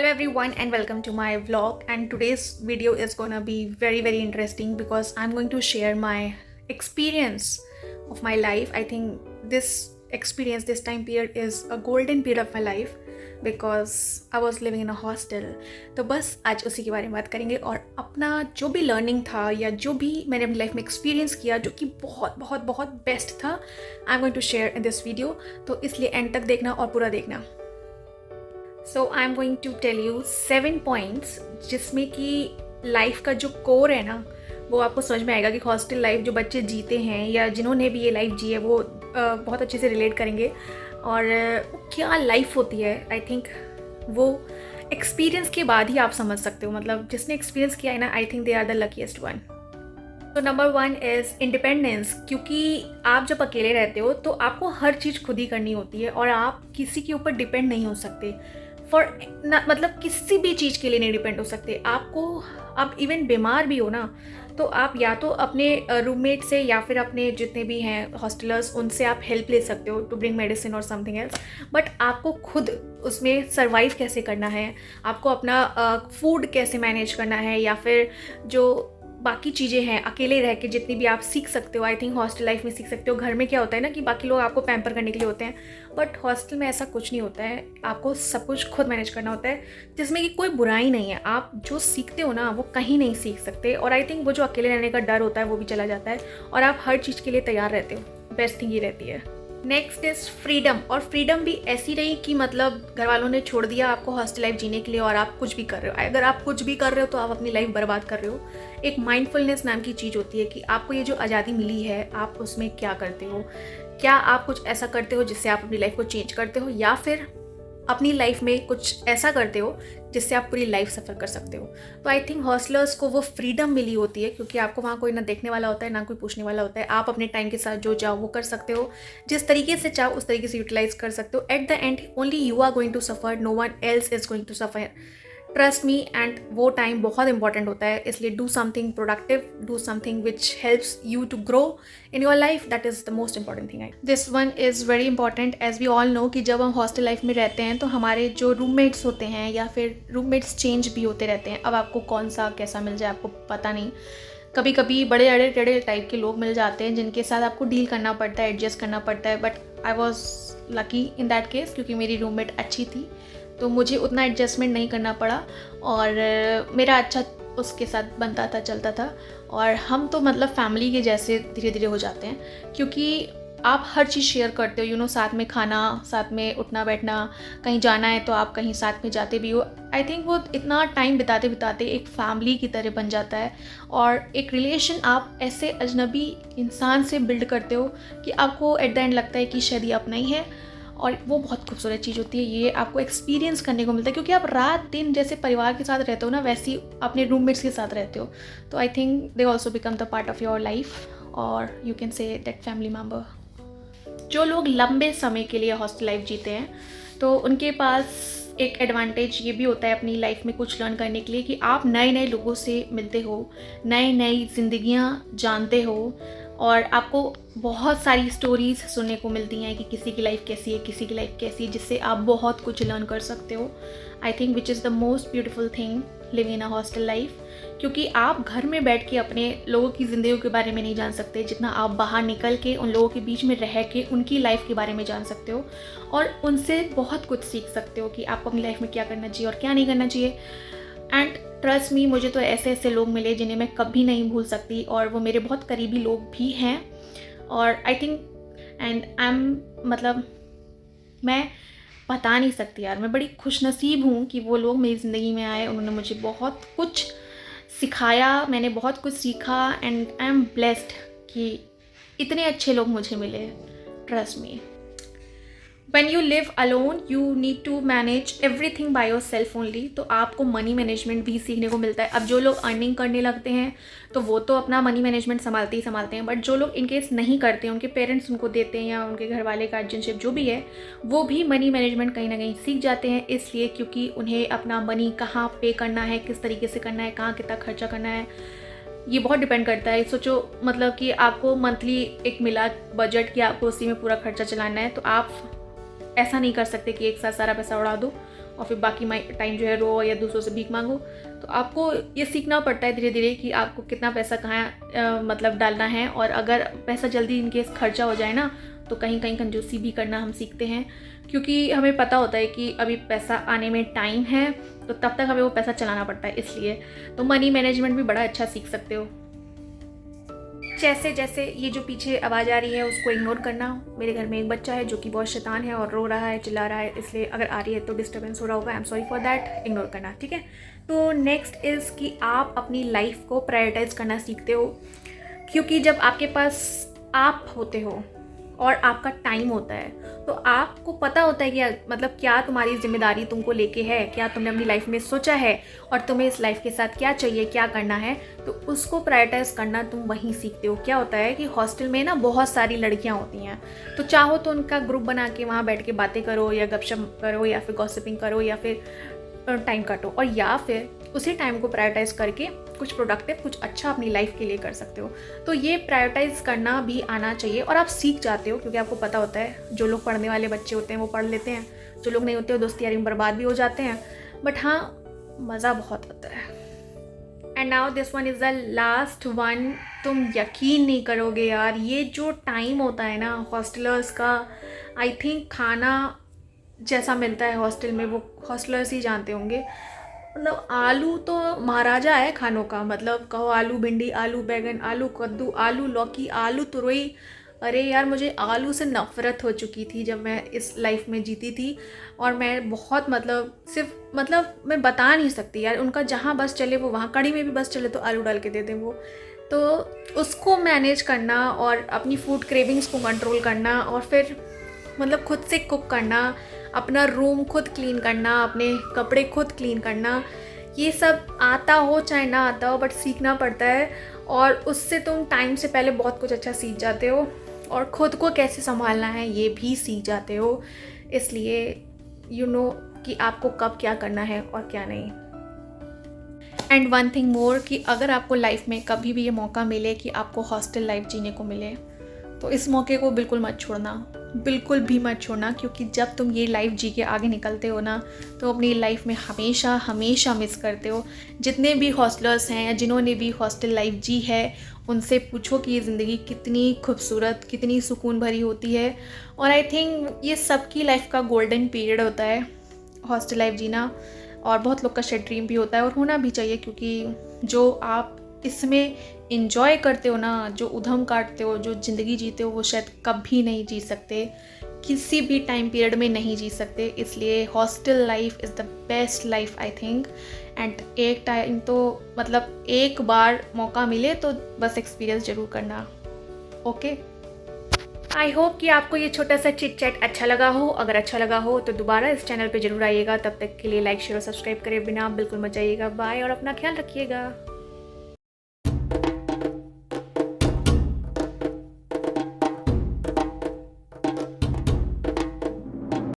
Hello everyone and welcome to my vlog, and today's video is gonna be very interesting because I'm going to share my experience of my life. I think this experience, this time period is a golden period of my life because I was living in a hostel. तो बस आज उसी के बारे में बात करेंगे और अपना जो भी लर्निंग था या जो भी मैंने अपनी लाइफ में एक्सपीरियंस किया जो कि बहुत बेस्ट था, I am going to share in this video. तो इसलिए एंड तक देखना और पूरा देखना. So I am going to tell you 7 points जिसमें कि लाइफ का जो कोर है ना वो आपको समझ में आएगा कि हॉस्टल लाइफ जो बच्चे जीते हैं या जिन्होंने भी ये लाइफ जी है वो बहुत अच्छे से रिलेट करेंगे. और क्या लाइफ होती है, आई थिंक वो एक्सपीरियंस के बाद ही आप समझ सकते हो. मतलब जिसने एक्सपीरियंस किया है ना, I think they are the luckiest one. तो नंबर 1 इज़ इंडिपेंडेंस. क्योंकि आप जब अकेले रहते हो तो आपको हर चीज़ खुद ही करनी होती है और आप किसी के ऊपर डिपेंड नहीं हो सकते. मतलब किसी भी चीज़ के लिए नहीं डिपेंड हो सकते. आप इवन बीमार भी हो ना तो आप या तो अपने रूममेट से या फिर अपने जितने भी हैं हॉस्टलर्स उनसे आप हेल्प ले सकते हो टू ब्रिंग मेडिसिन और समथिंग एल्स. बट आपको खुद उसमें सर्वाइव कैसे करना है, आपको अपना फूड कैसे मैनेज करना है या फिर जो बाकी चीज़ें हैं अकेले रह के जितनी भी आप सीख सकते हो, आई थिंक हॉस्टल लाइफ में सीख सकते हो. घर में क्या होता है ना कि बाकी लोग आपको पैम्पर करने के लिए होते हैं, बट हॉस्टल में ऐसा कुछ नहीं होता है. आपको सब कुछ खुद मैनेज करना होता है जिसमें कि कोई बुराई नहीं है. आप जो सीखते हो ना वो कहीं नहीं सीख सकते. और आई थिंक वो जो अकेले रहने का डर होता है वो भी चला जाता है और आप हर चीज़ के लिए तैयार रहते हो. बेस्ट थिंग ये रहती है. Next is freedom. और फ्रीडम भी ऐसी नहीं कि मतलब घर वालों ने छोड़ दिया आपको हॉस्टल लाइफ जीने के लिए और आप कुछ भी कर रहे हो. अगर आप कुछ भी कर रहे हो तो आप अपनी लाइफ बर्बाद कर रहे हो. एक माइंडफुलनेस नाम की चीज़ होती है कि आपको ये जो आज़ादी मिली है आप उसमें क्या करते हो. क्या आप कुछ ऐसा करते हो जिससे आप अपनी लाइफ को चेंज करते हो या फिर अपनी लाइफ में कुछ ऐसा करते हो जिससे आप पूरी लाइफ सफ़र कर सकते हो. तो आई थिंक हॉस्टलर्स को वो फ्रीडम मिली होती है क्योंकि आपको वहाँ कोई ना देखने वाला होता है ना कोई पूछने वाला होता है. आप अपने टाइम के साथ जो चाहो वो कर सकते हो, जिस तरीके से चाहो उस तरीके से यूटिलाइज कर सकते हो. At the end only you are going to suffer, no one else is going to suffer. Trust me. And वो टाइम बहुत इंपॉर्टेंट होता है, इसलिए do something productive, do something which helps you to grow in your life. That is the most important thing. This one is very important as we all know कि जब हम hostel life में रहते हैं तो हमारे जो रूममेट्स होते हैं या फिर रूममेट्स चेंज भी होते रहते हैं. अब आपको कौन सा कैसा मिल जाए आपको पता नहीं. कभी कभी बड़े अड़े टेढ़े टाइप के लोग मिल जाते हैं जिनके साथ आपको डील करना पड़ता है, एडजस्ट करना पड़ता है. But I was lucky in that case क्योंकि मेरी रूममेट अच्छी थी तो मुझे उतना एडजस्टमेंट नहीं करना पड़ा और मेरा अच्छा उसके साथ बनता था, चलता था. और हम तो मतलब फैमिली के जैसे धीरे धीरे हो जाते हैं क्योंकि आप हर चीज़ शेयर करते हो. यू नो, साथ में खाना, साथ में उठना बैठना, कहीं जाना है तो आप कहीं साथ में जाते भी हो. आई थिंक वो इतना टाइम बिताते बिताते एक फैमिली की तरह बन जाता है और एक रिलेशन आप ऐसे अजनबी इंसान से बिल्ड करते हो कि आपको एट द एंड लगता है कि शायद ये अपना ही है. और वो बहुत खूबसूरत चीज़ होती है. ये आपको एक्सपीरियंस करने को मिलता है क्योंकि आप रात दिन जैसे परिवार के साथ रहते हो ना वैसे ही अपने रूममेट्स के साथ रहते हो. तो I think they also become the part of your life और you can say that family member. जो लोग लंबे समय के लिए हॉस्टल लाइफ जीते हैं तो उनके पास एक एडवांटेज ये भी होता है अपनी लाइफ में कुछ लर्न करने के लिए कि आप नए लोगों से मिलते हो, नई ज़िंदगियाँ जानते हो और आपको बहुत सारी स्टोरीज़ सुनने को मिलती हैं कि किसी की लाइफ कैसी है, किसी की लाइफ कैसी है, जिससे आप बहुत कुछ लर्न कर सकते हो. I think which is the most beautiful thing living in a hostel life. क्योंकि आप घर में बैठ के अपने लोगों की ज़िंदगी के बारे में नहीं जान सकते जितना आप बाहर निकल के उन लोगों के बीच में रह के उनकी लाइफ के बारे में जान सकते हो और उनसे बहुत कुछ सीख सकते हो कि आपको अपनी लाइफ में क्या करना चाहिए और क्या नहीं करना चाहिए. एंड ट्रस्ट मी, मुझे तो ऐसे लोग मिले जिन्हें मैं कभी नहीं भूल सकती और वो मेरे बहुत करीबी लोग भी हैं. और I think and I am मतलब मैं बता नहीं सकती यार, मैं बड़ी खुशनसीब हूँ कि वो लोग मेरी ज़िंदगी में आए. उन्होंने मुझे बहुत कुछ सिखाया, मैंने बहुत कुछ सीखा एंड आई एम ब्लेस्ड कि इतने अच्छे लोग मुझे मिले. Trust me. When you live alone, you need to manage everything by yourself only. तो आपको मनी मैनेजमेंट भी सीखने को मिलता है. अब जो लोग अर्निंग करने लगते हैं तो वो तो अपना मनी मैनेजमेंट संभालते हैं, बट जो लोग इनकेस नहीं करते हैं, उनके पेरेंट्स उनको देते हैं या उनके घर वाले गार्जियनशिप जो भी है, वो भी मनी मैनेजमेंट कहीं ना कहीं सीख जाते हैं. इसलिए क्योंकि उन्हें अपना मनी कहाँ पे करना है, किस तरीके से करना है, कहाँ कितना खर्चा करना है, ये बहुत डिपेंड करता है. सोचो मतलब कि आपको मंथली एक मिला बजट कि आपको उसी में पूरा खर्चा चलाना है तो आप ऐसा नहीं कर सकते कि एक साथ सारा पैसा उड़ा दो और फिर बाकी टाइम जो है रो या दूसरों से भीख मांगो। तो आपको ये सीखना पड़ता है धीरे धीरे कि आपको कितना पैसा कहाँ मतलब डालना है, और अगर पैसा जल्दी इनकेस खर्चा हो जाए ना तो कहीं कहीं कंजूसी भी करना हम सीखते हैं, क्योंकि हमें पता होता है कि अभी पैसा आने में टाइम है, तो तब तक हमें वो पैसा चलाना पड़ता है। इसलिए तो मनी मैनेजमेंट भी बड़ा अच्छा सीख सकते हो। जैसे जैसे ये जो पीछे आवाज़ आ रही है उसको इग्नोर करना। मेरे घर में एक बच्चा है जो कि बहुत शैतान है और रो रहा है, चिल्ला रहा है, इसलिए अगर आ रही है तो डिस्टर्बेंस हो रहा होगा, I am sorry for that, ignore करना, ठीक है। तो नेक्स्ट इज़ कि आप अपनी लाइफ को प्रायोरिटाइज करना सीखते हो, क्योंकि जब आपके पास आप होते हो और आपका टाइम होता है तो आपको पता होता है कि मतलब क्या तुम्हारी जिम्मेदारी तुमको लेके है, क्या तुमने अपनी लाइफ में सोचा है और तुम्हें इस लाइफ के साथ क्या चाहिए, क्या करना है, तो उसको प्रायोरिटाइज करना तुम वहीं सीखते हो। क्या होता है कि हॉस्टल में ना बहुत सारी लड़कियां होती हैं, तो चाहो तो उनका ग्रुप बना के वहाँ बैठ के बातें करो या गपशप करो या फिर गॉसिपिंग करो या फिर टाइम काटो, और या फिर उसी टाइम को प्रायोरिटाइज करके कुछ प्रोडक्टिव, कुछ अच्छा अपनी लाइफ के लिए कर सकते हो। तो ये प्रायोरिटाइज करना भी आना चाहिए और आप सीख जाते हो, क्योंकि आपको पता होता है जो लोग पढ़ने वाले बच्चे होते हैं वो पढ़ लेते हैं, जो लोग नहीं होते वो दोस्ती यारी में बर्बाद भी हो जाते हैं, बट हाँ मज़ा बहुत आता है। And now this one is the last one. तुम यकीन नहीं करोगे यार, ये जो टाइम होता है ना हॉस्टलर्स का, आई थिंक खाना जैसा मिलता है हॉस्टल में वो हॉस्टलर्स ही जानते होंगे। मतलब आलू तो महाराजा है खानों का, मतलब कहो आलू भिंडी, आलू बैगन, आलू कद्दू, आलू लौकी, आलू तुरई। अरे यार मुझे आलू से नफ़रत हो चुकी थी जब मैं इस लाइफ में जीती थी, और मैं बहुत मतलब मैं बता नहीं सकती यार, उनका जहाँ बस चले वो वहाँ, कड़ी में भी बस चले तो आलू डाल के दे दें वो। तो उसको मैनेज करना और अपनी फूड क्रेविंग्स को कंट्रोल करना, और फिर मतलब खुद से कुक करना, अपना रूम खुद क्लीन करना, अपने कपड़े खुद क्लीन करना, ये सब आता हो चाहे ना आता हो बट सीखना पड़ता है, और उससे तुम टाइम से पहले बहुत कुछ अच्छा सीख जाते हो, और ख़ुद को कैसे संभालना है ये भी सीख जाते हो। इसलिए यू नो कि आपको कब क्या करना है और क्या नहीं। एंड वन थिंग मोर कि अगर आपको लाइफ में कभी भी ये मौका मिले कि आपको हॉस्टल लाइफ जीने को मिले, तो इस मौके को बिल्कुल मत छोड़ना, बिल्कुल भी मत छोड़ना, क्योंकि जब तुम ये लाइफ जी के आगे निकलते हो ना तो अपनी लाइफ में हमेशा हमेशा मिस करते हो। जितने भी हॉस्टलर्स हैं या जिन्होंने भी हॉस्टल लाइफ जी है उनसे पूछो कि ये ज़िंदगी कितनी खूबसूरत, कितनी सुकून भरी होती है, और आई थिंक ये सबकी लाइफ का गोल्डन पीरियड होता है हॉस्टल लाइफ जीना, और बहुत लोग का शेड ड्रीम भी होता है और होना भी चाहिए, क्योंकि जो आप इसमें इंजॉय करते हो ना, जो उधम काटते हो, जो ज़िंदगी जीते हो, वो शायद कभी नहीं जी सकते, किसी भी टाइम पीरियड में नहीं जी सकते। इसलिए hostel life is the best life I think. And एक टाइम तो मतलब एक बार मौका मिले तो बस एक्सपीरियंस ज़रूर करना। ओके, आई होप कि आपको ये छोटा सा चिट चैट अच्छा लगा हो। अगर अच्छा लगा हो तो दोबारा इस चैनल पे ज़रूर आइएगा। तब तक के लिए लाइक शेयर और सब्सक्राइब करे बिना बिल्कुल मत जाइएगा। बाय और अपना ख्याल रखिएगा।